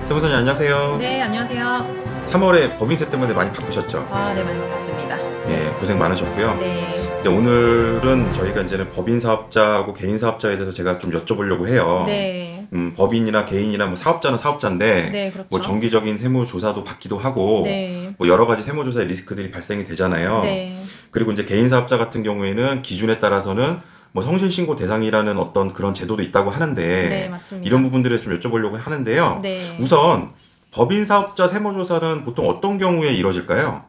세무사님 안녕하세요. 네, 안녕하세요. 3월에 법인세 때문에 많이 바쁘셨죠? 네, 많이 바빴습니다. 예, 고생 많으셨고요. 네. 이제 오늘은 저희가 이제는 법인 사업자하고 개인 사업자에 대해서 제가 좀 여쭤보려고 해요. 네. 법인이나 개인이나 뭐 사업자는 사업자인데 네, 그렇죠. 뭐 정기적인 세무 조사도 받기도 하고 네. 뭐 여러 가지 세무 조사의 리스크들이 발생이 되잖아요. 네. 그리고 이제 개인 사업자 같은 경우에는 기준에 따라서는 뭐 성실신고 대상이라는 어떤 그런 제도도 있다고 하는데 네, 맞습니다. 이런 부분들에 좀 여쭤보려고 하는데요. 네. 우선 법인 사업자 세무조사는 보통 어떤 경우에 이루어질까요?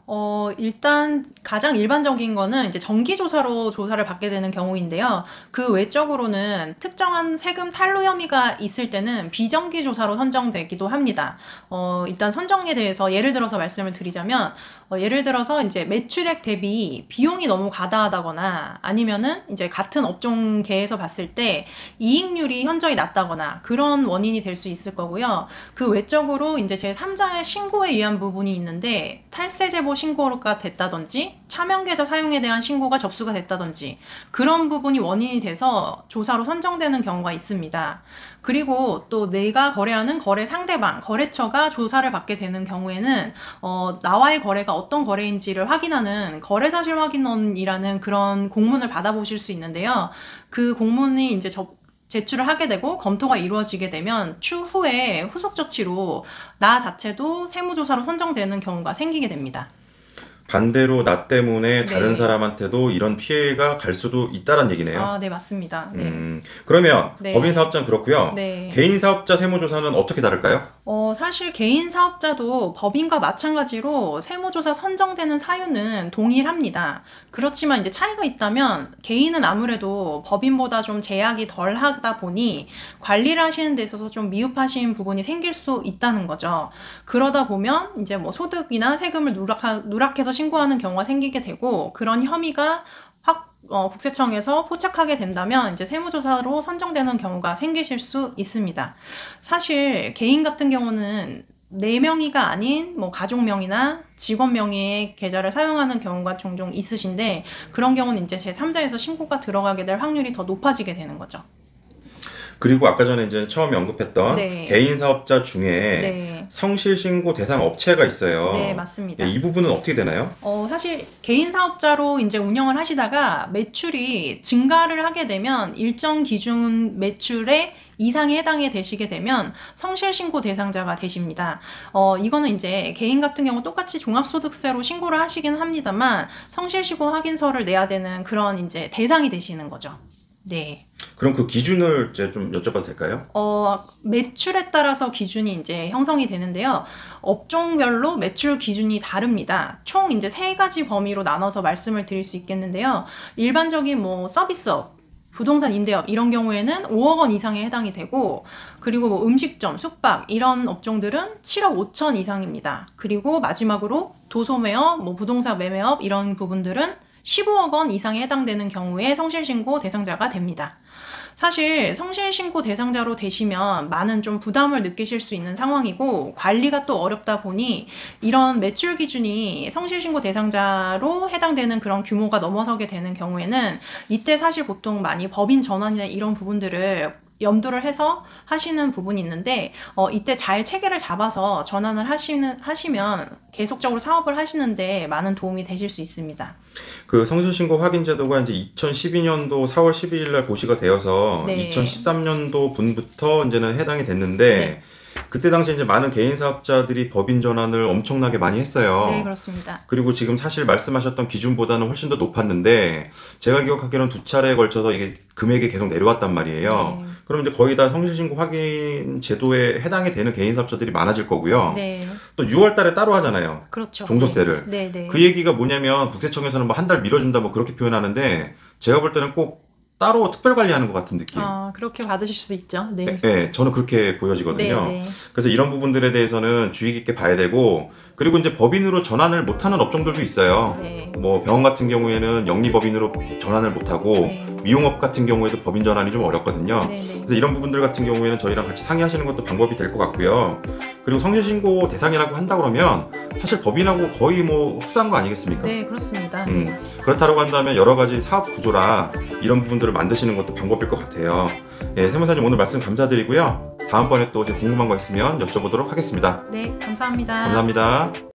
일단 가장 일반적인 거는 이제 정기조사로 조사를 받게 되는 경우인데요. 그 외적으로는 특정한 세금 탈루 혐의가 있을 때는 비정기조사로 선정되기도 합니다. 일단 선정에 대해서 예를 들어서 말씀을 드리자면, 예를 들어서 이제 매출액 대비 비용이 너무 과다하다거나 아니면은 이제 같은 업종계에서 봤을 때 이익률이 현저히 낮다거나 그런 원인이 될 수 있을 거고요. 그 외적으로 이제 제3자의 신고에 의한 부분이 있는데 탈세 제보 신고가 됐다든지 차명 계좌 사용에 대한 신고가 접수가 됐다든지 그런 부분이 원인이 돼서 조사로 선정되는 경우가 있습니다. 그리고 또 내가 거래하는 거래 상대방, 거래처가 조사를 받게 되는 경우에는 나와의 거래가 어떤 거래인지를 확인하는 거래사실 확인원이라는 그런 공문을 받아보실 수 있는데요. 그 공문이 이제 제출을 하게 되고 검토가 이루어지게 되면 추후에 후속 조치로 나 자체도 세무조사로 선정되는 경우가 생기게 됩니다. 반대로 나 때문에 다른 네. 사람한테도 이런 피해가 갈 수도 있다는 얘기네요. 네, 맞습니다. 네. 그러면 네. 법인 사업자는 그렇고요. 네. 개인 사업자 세무조사는 어떻게 다를까요? 사실 개인 사업자도 법인과 마찬가지로 세무조사 선정되는 사유는 동일합니다. 그렇지만 이제 차이가 있다면 개인은 아무래도 법인보다 좀 제약이 덜 하다 보니 관리를 하시는 데 있어서 좀 미흡하신 부분이 생길 수 있다는 거죠. 그러다 보면 이제 뭐 소득이나 세금을 누락해서 신고하는 경우가 생기게 되고 그런 혐의가 국세청에서 포착하게 된다면 이제 세무조사로 선정되는 경우가 생기실 수 있습니다. 사실 개인 같은 경우는 내 명의가 아닌 뭐 가족 명의나 직원 명의의 계좌를 사용하는 경우가 종종 있으신데 그런 경우는 이제 제3자에서 신고가 들어가게 될 확률이 더 높아지게 되는 거죠. 그리고 아까 전에 이제 처음에 언급했던 네. 개인 사업자 중에 네. 성실신고 대상 업체가 있어요. 네, 맞습니다. 이 부분은 어떻게 되나요? 사실 개인 사업자로 이제 운영을 하시다가 매출이 증가를 하게 되면 일정 기준 매출의 이상에 해당이 되시게 되면 성실신고 대상자가 되십니다. 이거는 이제 개인 같은 경우 똑같이 종합소득세로 신고를 하시긴 합니다만 성실신고 확인서를 내야 되는 그런 이제 대상이 되시는 거죠. 네. 그럼 그 기준을 이제 좀 여쭤봐도 될까요? 매출에 따라서 기준이 이제 형성이 되는데요. 업종별로 매출 기준이 다릅니다. 총 이제 3가지 범위로 나눠서 말씀을 드릴 수 있겠는데요. 일반적인 뭐 서비스업, 부동산 임대업 이런 경우에는 5억 원 이상에 해당이 되고 그리고 뭐 음식점, 숙박 이런 업종들은 7억 5천 이상입니다. 그리고 마지막으로 도소매업, 뭐 부동산 매매업 이런 부분들은 15억 원 이상에 해당되는 경우에 성실신고 대상자가 됩니다. 사실 성실신고 대상자로 되시면 많은 좀 부담을 느끼실 수 있는 상황이고 관리가 또 어렵다 보니 이런 매출 기준이 성실신고 대상자로 해당되는 그런 규모가 넘어서게 되는 경우에는 이때 사실 보통 많이 법인 전환이나 이런 부분들을 염두를 해서 하시는 부분이 있는데 이때 잘 체계를 잡아서 전환을 하시면 계속적으로 사업을 하시는데 많은 도움이 되실 수 있습니다. 그 성실신고 확인 제도가 이제 2012년도 4월 12일 날 고시가 되어서 네. 2013년도 분부터 이제는 해당이 됐는데 네. 그때 당시에 이제 많은 개인 사업자들이 법인 전환을 엄청나게 많이 했어요. 네, 그렇습니다. 그리고 지금 사실 말씀하셨던 기준보다는 훨씬 더 높았는데 제가 기억하기로는 2차례에 걸쳐서 이게 금액이 계속 내려왔단 말이에요. 네. 그럼 이제 거의 다 성실신고 확인 제도에 해당이 되는 개인 사업자들이 많아질 거고요. 네. 또 6월 달에 따로 하잖아요. 그렇죠. 종소세를. 네, 네. 그 얘기가 뭐냐면 국세청에서는 뭐 한 달 밀어준다 뭐 그렇게 표현하는데 제가 볼 때는 꼭 따로 특별 관리하는 것 같은 느낌. 그렇게 받으실 수 있죠. 네. 네, 저는 그렇게 보여지거든요. 네, 네. 그래서 이런 부분들에 대해서는 주의 깊게 봐야 되고 그리고 이제 법인으로 전환을 못하는 업종들도 있어요. 네. 뭐 병원 같은 경우에는 영리법인으로 전환을 못하고 네. 미용업 같은 경우에도 법인 전환이 좀 어렵거든요. 네, 네. 그래서 이런 부분들 같은 경우에는 저희랑 같이 상의하시는 것도 방법이 될 것 같고요. 그리고 성실신고 대상이라고 한다 그러면 사실 법인하고 거의 뭐 흡사한 거 아니겠습니까? 네, 그렇습니다. 그렇다고 한다면 여러 가지 사업 구조라 이런 부분들을 만드시는 것도 방법일 것 같아요. 예, 세무사님 오늘 말씀 감사드리고요. 다음번에 또 제가 궁금한 거 있으면 여쭤보도록 하겠습니다. 네, 감사합니다. 감사합니다.